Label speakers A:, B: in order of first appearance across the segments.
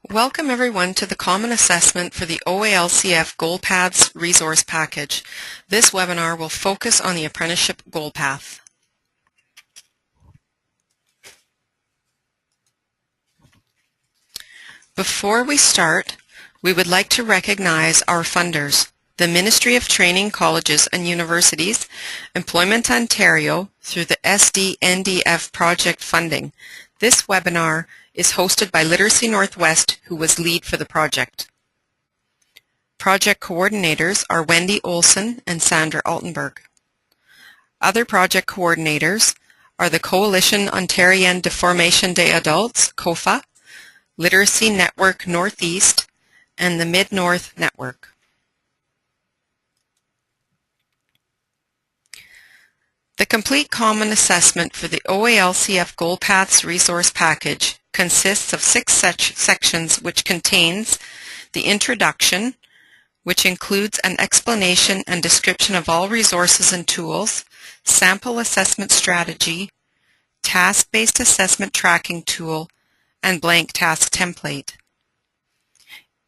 A: Welcome everyone to the Common Assessment for the OALCF Goal Paths Resource Package. This webinar will focus on the Apprenticeship Goal Path. Before we start, we would like to recognize our funders, the Ministry of Training, Colleges and Universities, Employment Ontario through the SDNDF project funding. This webinar is hosted by Literacy Northwest, who was lead for the project. Project coordinators are Wendy Olson and Sandra Altenberg. Other project coordinators are the Coalition Ontarienne de Formation des Adultes, COFA, Literacy Network Northeast, and the Mid-North Network. The complete common assessment for the OALCF Goal Paths Resource Package consists of 6 sections, which contains the introduction, which includes an explanation and description of all resources and tools, sample assessment strategy, task-based assessment tracking tool, and blank task template.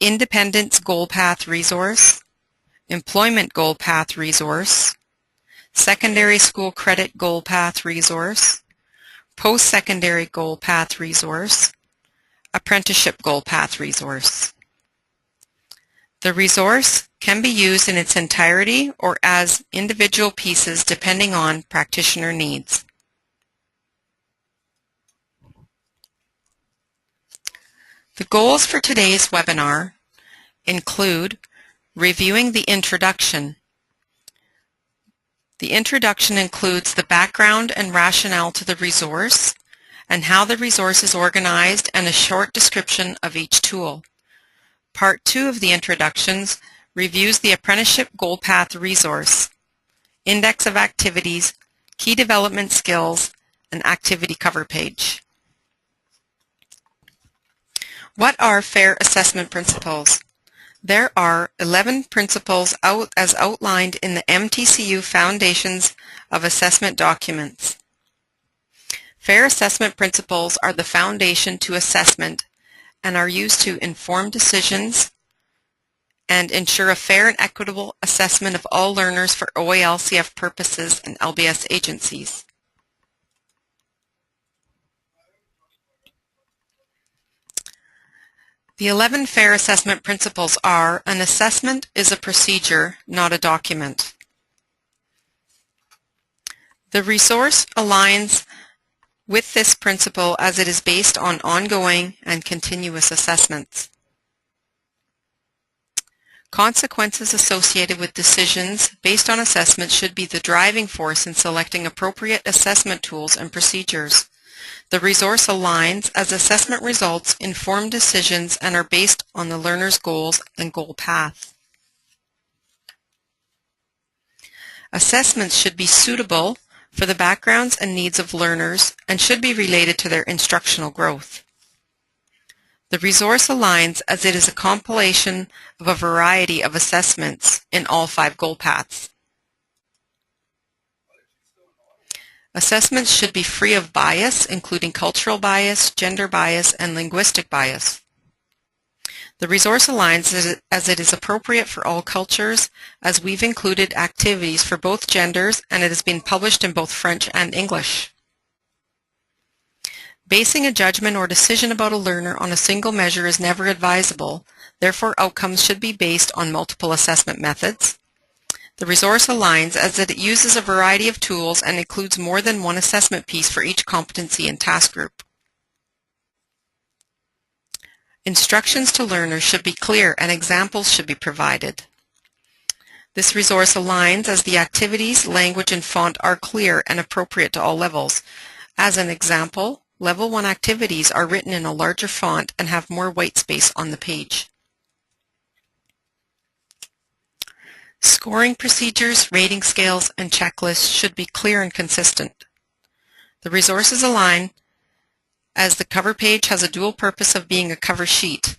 A: Independence Goal Path Resource, Employment Goal Path Resource, Secondary School Credit Goal Path Resource, Post-Secondary Goal Path Resource, Apprenticeship Goal Path Resource. The resource can be used in its entirety or as individual pieces depending on practitioner needs. The goals for today's webinar include reviewing the introduction. The introduction includes the background and rationale to the resource and how the resource is organized and a short description of each tool. Part 2 of the introductions reviews the Apprenticeship Goal Path resource, index of activities, key development skills, and activity cover page. What are fair assessment principles? There are 11 principles as outlined in the MTCU Foundations of Assessment documents. Fair assessment principles are the foundation to assessment and are used to inform decisions and ensure a fair and equitable assessment of all learners for OALCF purposes and LBS agencies. The 11 fair assessment principles are: an assessment is a procedure, not a document. The resource aligns with this principle as it is based on ongoing and continuous assessments. Consequences associated with decisions based on assessment should be the driving force in selecting appropriate assessment tools and procedures. The resource aligns as assessment results inform decisions and are based on the learner's goals and goal path. Assessments should be suitable for the backgrounds and needs of learners and should be related to their instructional growth. The resource aligns as it is a compilation of a variety of assessments in all 5 goal paths. Assessments should be free of bias, including cultural bias, gender bias, and linguistic bias. The resource aligns as it is appropriate for all cultures, as we've included activities for both genders and it has been published in both French and English. Basing a judgment or decision about a learner on a single measure is never advisable, therefore outcomes should be based on multiple assessment methods. The resource aligns as that it uses a variety of tools and includes more than one assessment piece for each competency and task group. Instructions to learners should be clear and examples should be provided. This resource aligns as the activities, language, and font are clear and appropriate to all levels. As an example, Level 1 activities are written in a larger font and have more white space on the page. Scoring procedures, rating scales, and checklists should be clear and consistent. The resources align as the cover page has a dual purpose of being a cover sheet,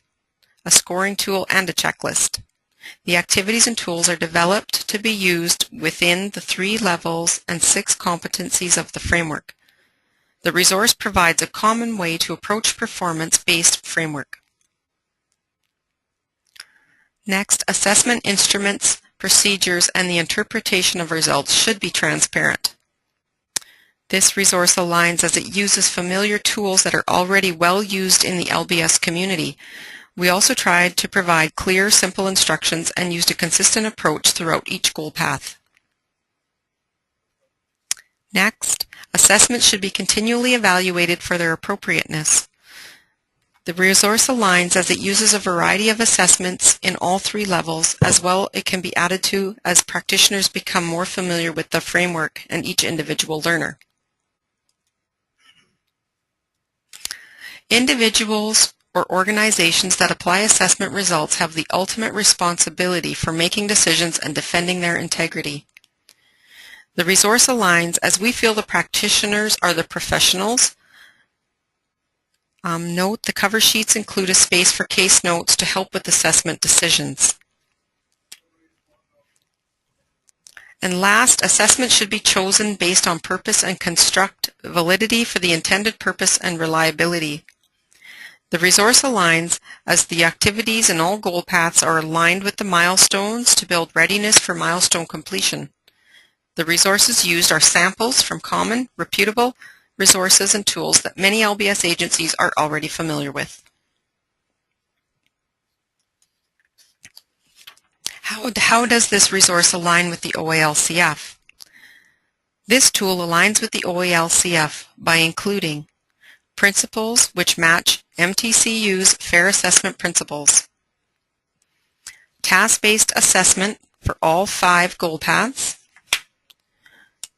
A: a scoring tool, and a checklist. The activities and tools are developed to be used within the 3 levels and 6 competencies of the framework. The resource provides a common way to approach performance-based framework. Next, assessment instruments, procedures, and the interpretation of results should be transparent. This resource aligns as it uses familiar tools that are already well used in the LBS community. We also tried to provide clear, simple instructions and used a consistent approach throughout each goal path. Next, assessments should be continually evaluated for their appropriateness. The resource aligns as it uses a variety of assessments in all 3 levels. As well, it can be added to as practitioners become more familiar with the framework and each individual learner. Individuals or organizations that apply assessment results have the ultimate responsibility for making decisions and defending their integrity. The resource aligns as we feel the practitioners are the professionals. Note the cover sheets include a space for case notes to help with assessment decisions. And last, assessment should be chosen based on purpose and construct validity for the intended purpose and reliability. The resource aligns as the activities in all goal paths are aligned with the milestones to build readiness for milestone completion. The resources used are samples from common, reputable resources and tools that many LBS agencies are already familiar with. How does this resource align with the OALCF? This tool aligns with the OALCF by including principles which match MTCU's Fair Assessment Principles, task-based assessment for all 5 goal paths,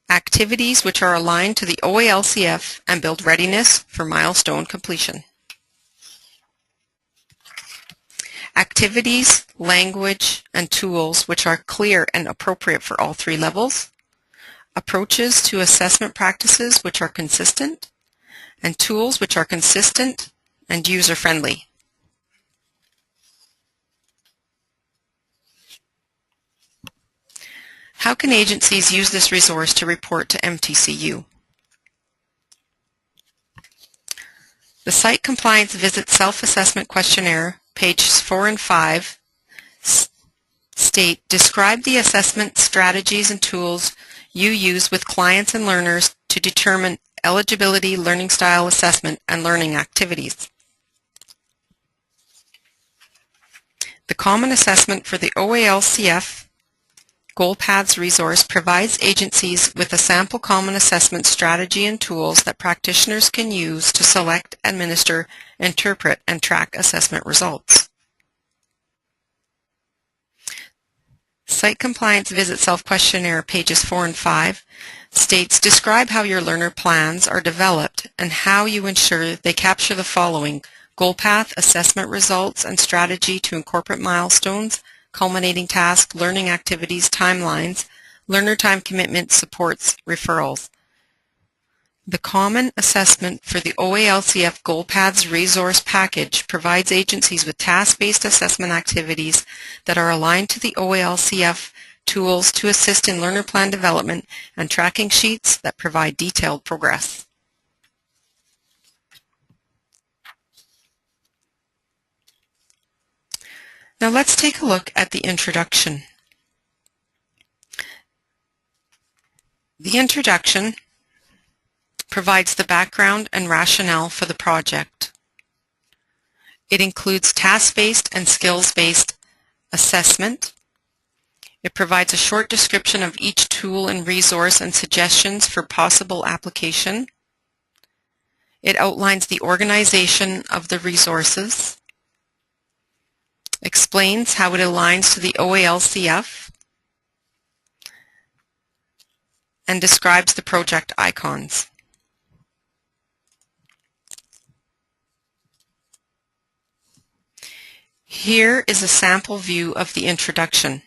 A: activities which are aligned to the OALCF and build readiness for milestone completion. Activities, language, and tools which are clear and appropriate for all 3 levels, approaches to assessment practices which are consistent, and tools which are consistent and user-friendly. How can agencies use this resource to report to MTCU? The Site Compliance Visit Self-Assessment Questionnaire, pages 4 and 5, state, describe the assessment strategies and tools you use with clients and learners to determine eligibility, learning style assessment, and learning activities. The Common Assessment for the OALCF Goal Paths resource provides agencies with a sample common assessment strategy and tools that practitioners can use to select, administer, interpret, and track assessment results. Site Compliance Visit Self-Questionnaire, pages 4 and 5, states, describe how your learner plans are developed and how you ensure they capture the following: goal path, assessment results, and strategy to incorporate milestones, culminating task, learning activities, timelines, learner time commitment, supports, referrals. The Common Assessment for the OALCF Goal Paths Resource Package provides agencies with task-based assessment activities that are aligned to the OALCF tools to assist in learner plan development and tracking sheets that provide detailed progress. Now let's take a look at the introduction. The introduction provides the background and rationale for the project. It includes task-based and skills-based assessment. It provides a short description of each tool and resource and suggestions for possible application. It outlines the organization of the resources, explains how it aligns to the OALCF, and describes the project icons. Here is a sample view of the introduction.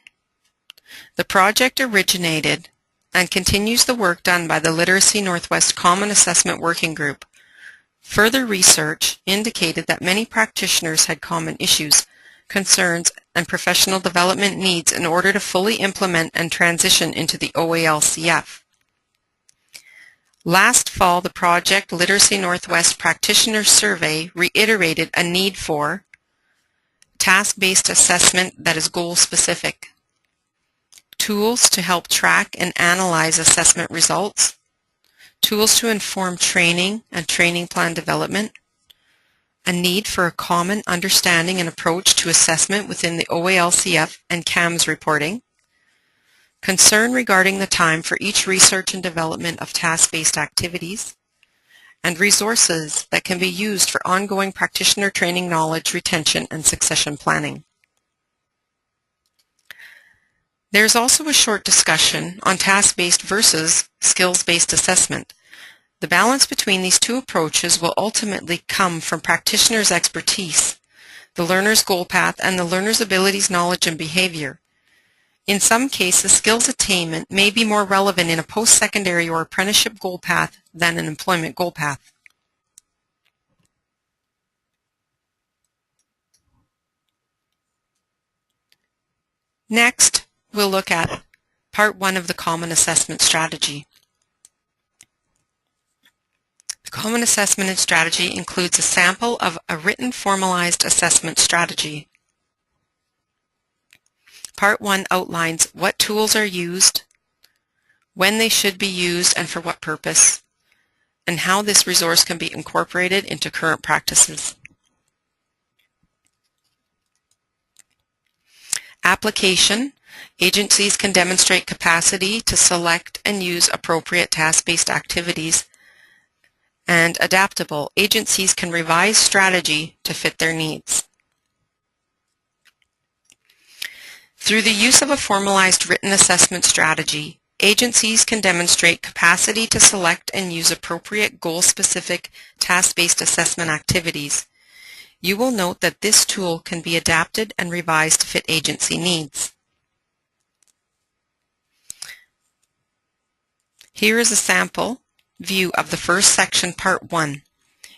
A: The project originated and continues the work done by the Literacy Northwest Common Assessment Working Group. Further research indicated that many practitioners had common issues, concerns, and professional development needs in order to fully implement and transition into the OALCF. Last fall, the Project Literacy Northwest Practitioner Survey reiterated a need for task-based assessment that is goal-specific, tools to help track and analyze assessment results, tools to inform training and training plan development, a need for a common understanding and approach to assessment within the OALCF and CAMS reporting, concern regarding the time for each research and development of task-based activities, and resources that can be used for ongoing practitioner training knowledge retention and succession planning. There's also a short discussion on task-based versus skills-based assessment. The balance between these two approaches will ultimately come from practitioners' expertise, the learner's goal path, and the learner's abilities, knowledge, and behavior. In some cases, skills attainment may be more relevant in a post-secondary or apprenticeship goal path than an employment goal path. Next, we'll look at Part 1 of the Common Assessment Strategy. The Common Assessment Strategy includes a sample of a written formalized assessment strategy. Part 1 outlines what tools are used, when they should be used and for what purpose, and how this resource can be incorporated into current practices. Application. Agencies can demonstrate capacity to select and use appropriate task-based activities. And adaptable. Agencies can revise strategy to fit their needs. Through the use of a formalized written assessment strategy, agencies can demonstrate capacity to select and use appropriate goal-specific task-based assessment activities. You will note that this tool can be adapted and revised to fit agency needs. Here is a sample view of the first section, Part 1.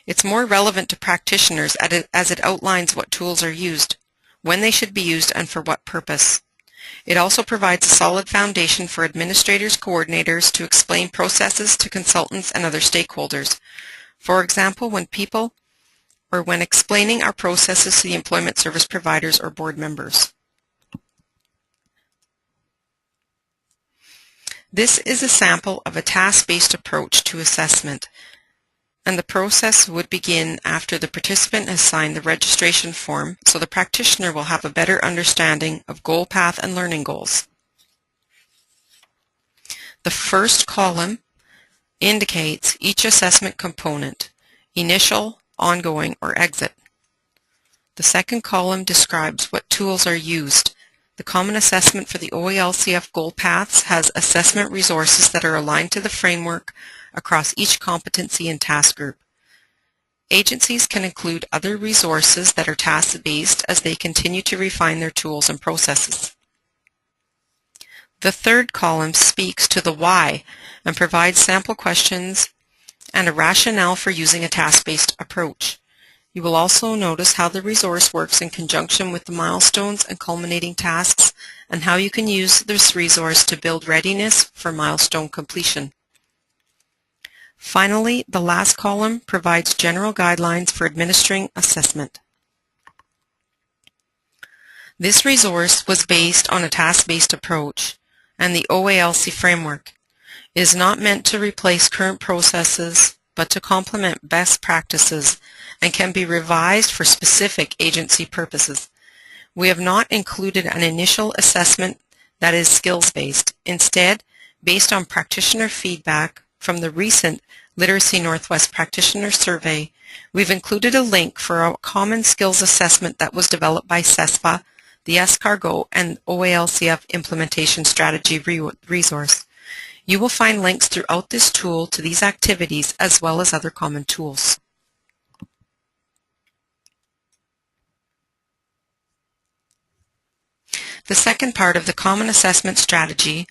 A: It's more relevant to practitioners as it outlines what tools are used, when they should be used, and for what purpose. It also provides a solid foundation for administrators, coordinators to explain processes to consultants and other stakeholders. For example, when explaining our processes to the employment service providers or board members. This is a sample of a task-based approach to assessment, and the process would begin after the participant has signed the registration form, so the practitioner will have a better understanding of goal path and learning goals. The first column indicates each assessment component, initial, ongoing, or exit. The second column describes what tools are used. The Common Assessment for the OALCF Goal Paths has assessment resources that are aligned to the framework across each competency and task group. Agencies can include other resources that are task-based as they continue to refine their tools and processes. The third column speaks to the why and provides sample questions and a rationale for using a task-based approach. You will also notice how the resource works in conjunction with the milestones and culminating tasks and how you can use this resource to build readiness for milestone completion. Finally, the last column provides general guidelines for administering assessment. This resource was based on a task-based approach and the OALC framework. It is not meant to replace current processes, but to complement best practices and can be revised for specific agency purposes. We have not included an initial assessment that is skills-based. Instead, based on practitioner feedback from the recent Literacy Northwest Practitioner Survey, we've included a link for a common skills assessment that was developed by CESFA, the SCARGO, and OALCF Implementation Strategy resource. You will find links throughout this tool to these activities as well as other common tools. The second part of the Common Assessment Strategy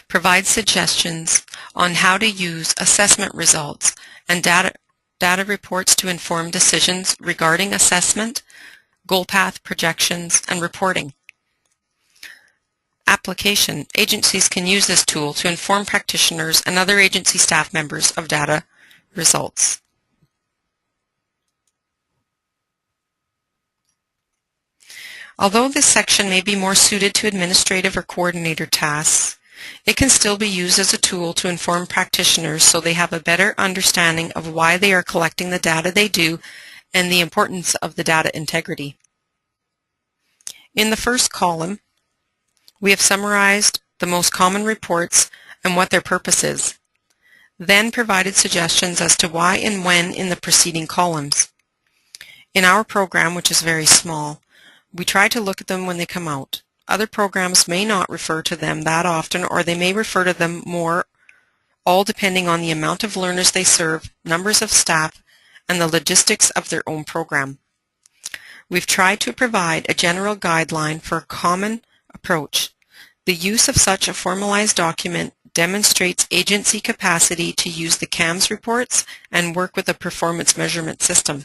A: provides suggestions on how to use assessment results and data reports to inform decisions regarding assessment, goal path projections, and reporting. Application. Agencies can use this tool to inform practitioners and other agency staff members of data results. Although this section may be more suited to administrative or coordinator tasks, it can still be used as a tool to inform practitioners so they have a better understanding of why they are collecting the data they do and the importance of the data integrity. In the first column, we have summarized the most common reports and what their purpose is, then provided suggestions as to why and when in the preceding columns. In our program, which is very small, we try to look at them when they come out. Other programs may not refer to them that often, or they may refer to them more, all depending on the amount of learners they serve, numbers of staff, and the logistics of their own program. We've tried to provide a general guideline for a common approach. The use of such a formalized document demonstrates agency capacity to use the CAMS reports and work with a performance measurement system.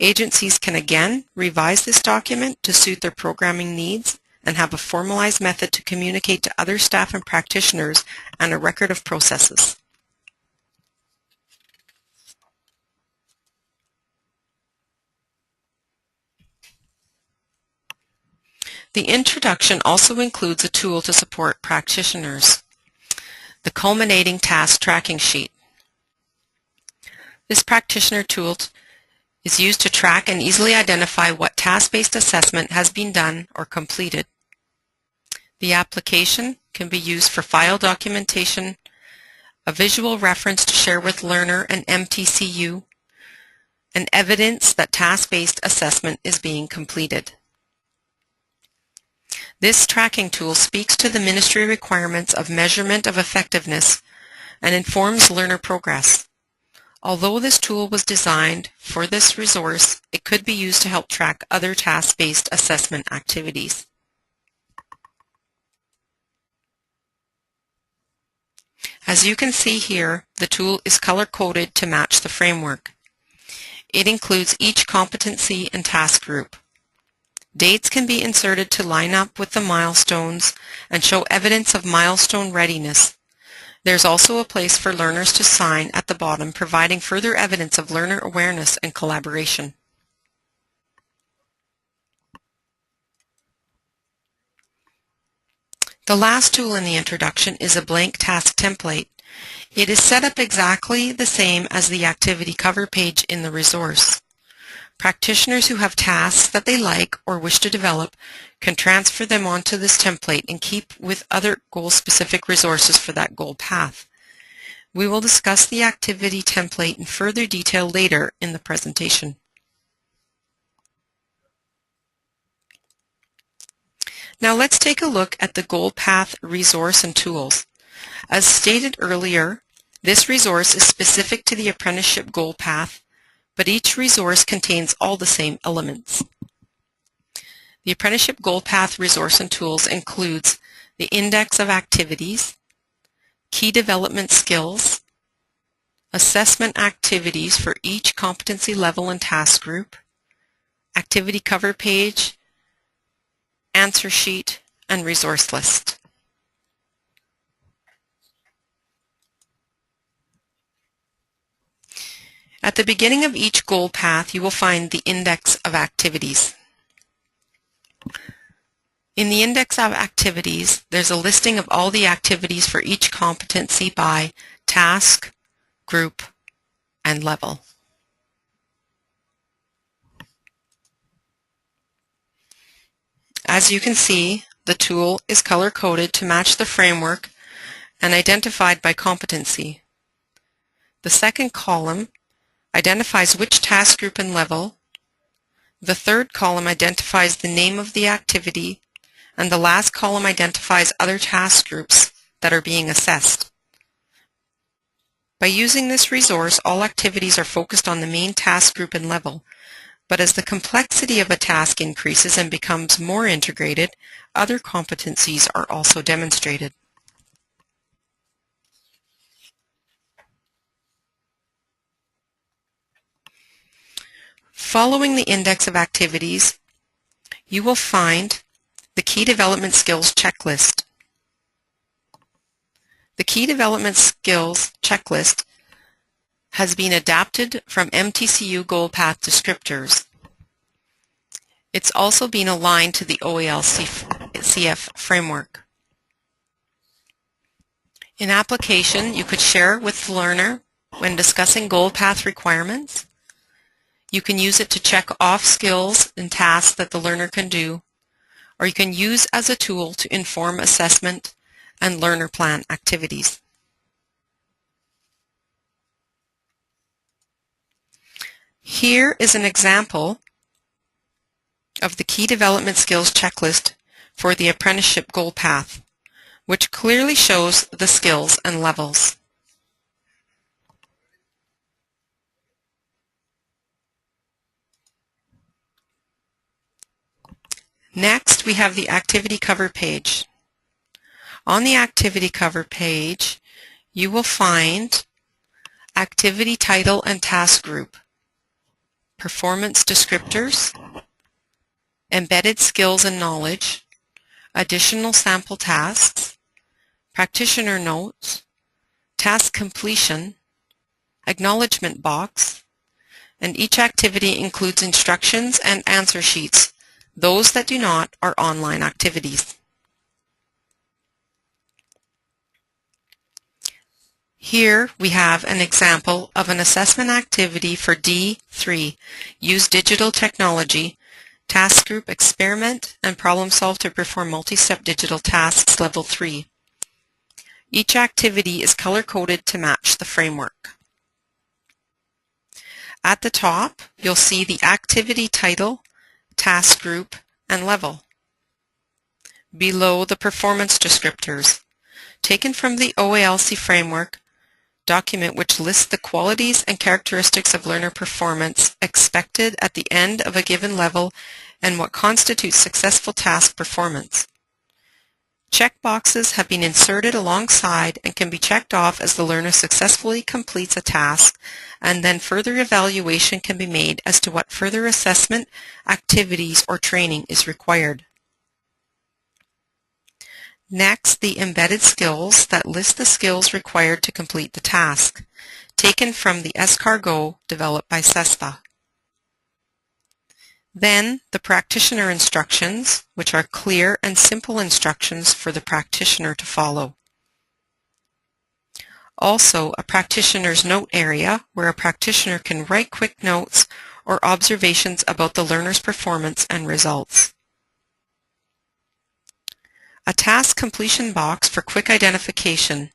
A: Agencies can again revise this document to suit their programming needs and have a formalized method to communicate to other staff and practitioners and a record of processes. The introduction also includes a tool to support practitioners, the Culminating Task Tracking Sheet. This practitioner tool is used to track and easily identify what task-based assessment has been done or completed. The application can be used for file documentation, a visual reference to share with learner and MTCU, and evidence that task-based assessment is being completed. This tracking tool speaks to the ministry requirements of measurement of effectiveness and informs learner progress. Although this tool was designed for this resource, it could be used to help track other task-based assessment activities. As you can see here, the tool is color-coded to match the framework. It includes each competency and task group. Dates can be inserted to line up with the milestones and show evidence of milestone readiness. There's also a place for learners to sign at the bottom, providing further evidence of learner awareness and collaboration. The last tool in the introduction is a blank task template. It is set up exactly the same as the activity cover page in the resource. Practitioners who have tasks that they like or wish to develop can transfer them onto this template and keep with other goal-specific resources for that goal path. We will discuss the activity template in further detail later in the presentation. Now let's take a look at the goal path resource and tools. As stated earlier, this resource is specific to the apprenticeship goal path, but each resource contains all the same elements. The Apprenticeship Goal Path resource and tools includes the index of activities, key development skills, assessment activities for each competency level and task group, activity cover page, answer sheet, and resource list. At the beginning of each goal path, you will find the index of activities. In the index of activities, there's a listing of all the activities for each competency by task, group, and level. As you can see, the tool is color-coded to match the framework and identified by competency. The second column identifies which task group and level. The third column identifies the name of the activity, and the last column identifies other task groups that are being assessed. By using this resource, all activities are focused on the main task group and level, but as the complexity of a task increases and becomes more integrated, other competencies are also demonstrated. Following the index of activities, you will find the Key Development Skills checklist. The Key Development Skills checklist has been adapted from MTCU Goal Path descriptors. It's also been aligned to the OALCF framework. In application, you could share it with the learner when discussing goal path requirements. You can use it to check off skills and tasks that the learner can do, or you can use as a tool to inform assessment and learner plan activities. Here is an example of the Key Development Skills Checklist for the Apprenticeship Goal Path, which clearly shows the skills and levels. Next, we have the activity cover page. On the activity cover page, you will find activity title and task group, performance descriptors, embedded skills and knowledge, additional sample tasks, practitioner notes, task completion, acknowledgement box, and each activity includes instructions and answer sheets. Those that do not are online activities. Here we have an example of an assessment activity for D3, Use Digital Technology, Task Group Experiment and Problem Solve to Perform Multi-Step Digital Tasks Level 3. Each activity is color-coded to match the framework. At the top, you'll see the activity title, task group, and level. Below, the performance descriptors, taken from the OALC framework document, which lists the qualities and characteristics of learner performance expected at the end of a given level and what constitutes successful task performance. Checkboxes have been inserted alongside and can be checked off as the learner successfully completes a task, and then further evaluation can be made as to what further assessment, activities, or training is required. Next, the embedded skills that list the skills required to complete the task, taken from the Escargot developed by CESPA. Then, the practitioner instructions, which are clear and simple instructions for the practitioner to follow. Also, a practitioner's note area where a practitioner can write quick notes or observations about the learner's performance and results. A task completion box for quick identification.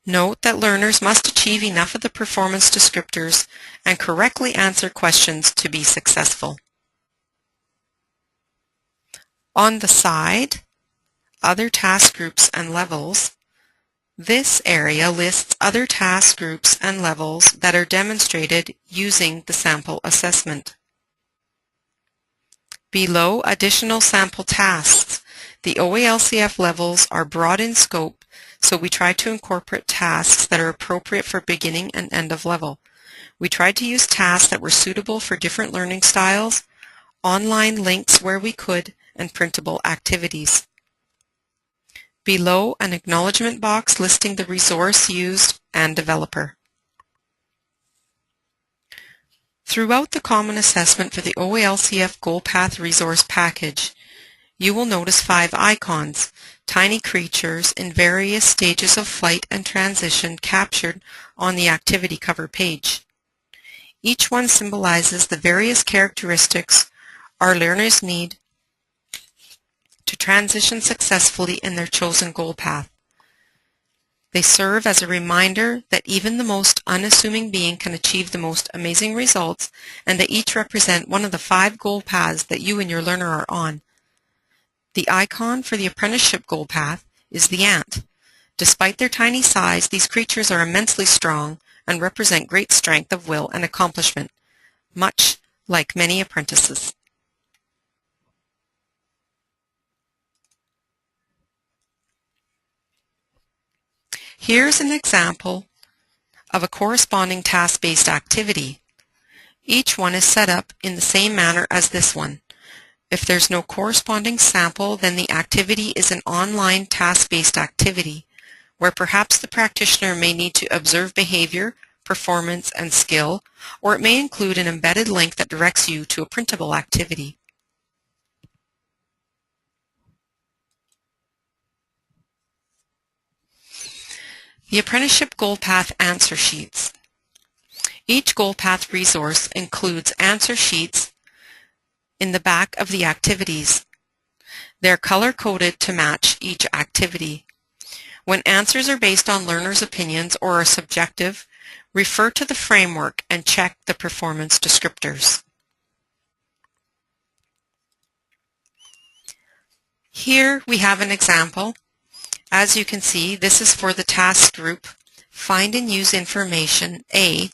A: Note that learners must achieve enough of the performance descriptors and correctly answer questions to be successful. On the side, other task groups and levels. This area lists other task groups and levels that are demonstrated using the sample assessment. Below, additional sample tasks. The OALCF levels are broad in scope, so we try to incorporate tasks that are appropriate for beginning and end of level. We tried to use tasks that were suitable for different learning styles, online links where we could, and printable activities. Below, an acknowledgement box listing the resource used and developer. Throughout the Common Assessment for the OALCF Goal Path Resource Package, you will notice 5 icons, tiny creatures in various stages of flight and transition captured on the activity cover page. Each one symbolizes the various characteristics our learners need to transition successfully in their chosen goal path. They serve as a reminder that even the most unassuming being can achieve the most amazing results, and they each represent one of the 5 goal paths that you and your learner are on. The icon for the apprenticeship goal path is the ant. Despite their tiny size, these creatures are immensely strong and represent great strength of will and accomplishment, much like many apprentices. Here's an example of a corresponding task-based activity. Each one is set up in the same manner as this one. If there's no corresponding sample, then the activity is an online task-based activity, where perhaps the practitioner may need to observe behavior, performance, and skill, or it may include an embedded link that directs you to a printable activity. The Apprenticeship Goal Path Answer Sheets. Each Goal Path resource includes answer sheets in the back of the activities. They're color-coded to match each activity. When answers are based on learners' opinions or are subjective, refer to the framework and check the performance descriptors. Here we have an example. As you can see, this is for the task group Find and Use Information A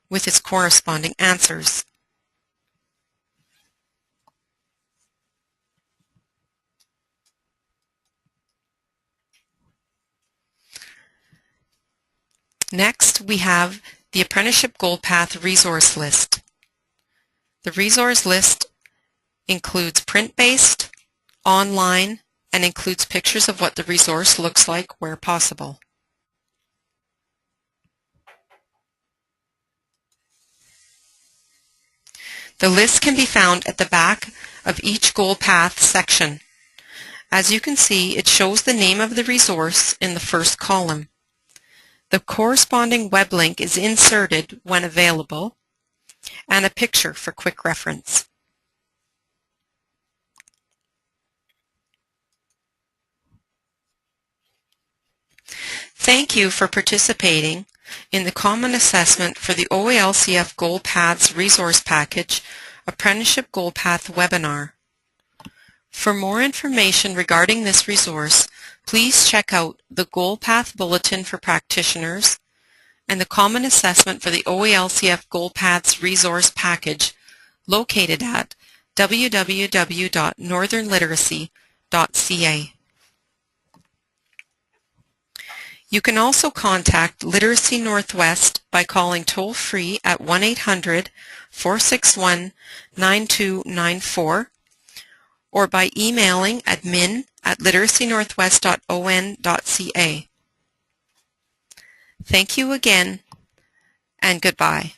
A: with its corresponding answers. Next, we have the Apprenticeship Goal Path Resource List. The resource list includes print-based, online, and includes pictures of what the resource looks like where possible. The list can be found at the back of each Goal Path section. As you can see, it shows the name of the resource in the first column. The corresponding web link is inserted when available, and a picture for quick reference. Thank you for participating in the Common Assessment for the OALCF Goal Paths Resource Package Apprenticeship Goal Path webinar. For more information regarding this resource, please check out the Goal Path Bulletin for Practitioners and the Common Assessment for the OALCF Goal Paths Resource Package located at www.northernliteracy.ca. You can also contact Literacy Northwest by calling toll-free at 1-800-461-9294 or by emailing admin@literacynorthwest.on.ca. Thank you again, and goodbye.